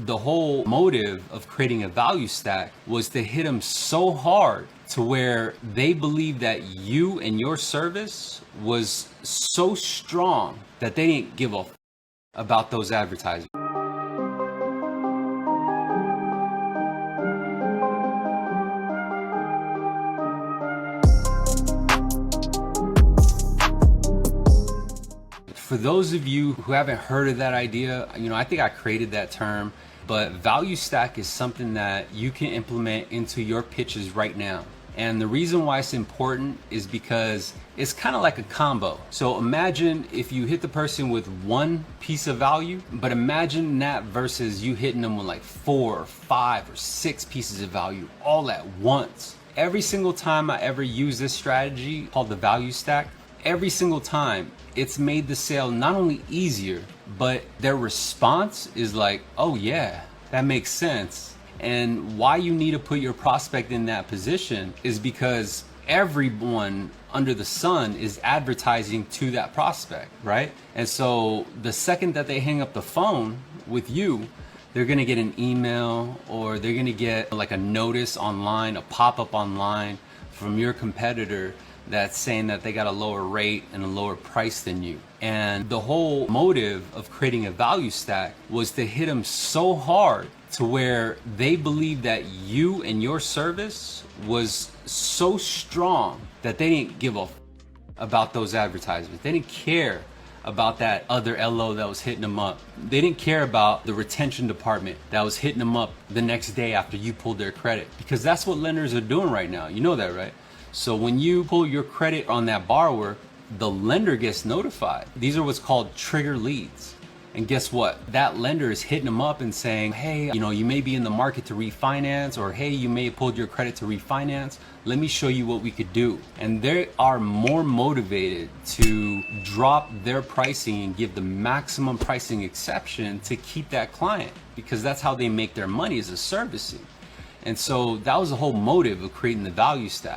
The whole motive of creating a value stack was to hit them so hard to where they believed that you and your service was so strong that they didn't give a about those advertisements. For those of you who haven't heard of that idea, I think I created that term, but value stack is something that you can implement into your pitches right now. And the reason why it's important is because it's kind of like a combo. So imagine if you hit the person with one piece of value, but imagine that versus you hitting them with like 4 or 5 or 6 pieces of value all at once. Every single time I ever use this strategy called the value stack, every single time it's made the sale not only easier, but their response is like, oh yeah, that makes sense. And why you need to put your prospect in that position is because everyone under the sun is advertising to that prospect, right? And so the second that they hang up the phone with you, they're gonna get an email or they're gonna get like a notice online, a pop-up online from your competitor that's saying that they got a lower rate and a lower price than you. And the whole motive of creating a value stack was to hit them so hard to where they believed that you and your service was so strong that they didn't give a about those advertisements. They didn't care about that other LO that was hitting them up. They didn't care about the retention department that was hitting them up the next day after you pulled their credit, because that's what lenders are doing right now. You know that, right? So when you pull your credit on that borrower, the lender gets notified. These are what's called trigger leads. And guess what? That lender is hitting them up and saying, hey, you may be in the market to refinance, or hey, you may have pulled your credit to refinance. Let me show you what we could do. And they are more motivated to drop their pricing and give the maximum pricing exception to keep that client, because that's how they make their money, is a servicing. And so that was the whole motive of creating the value stack.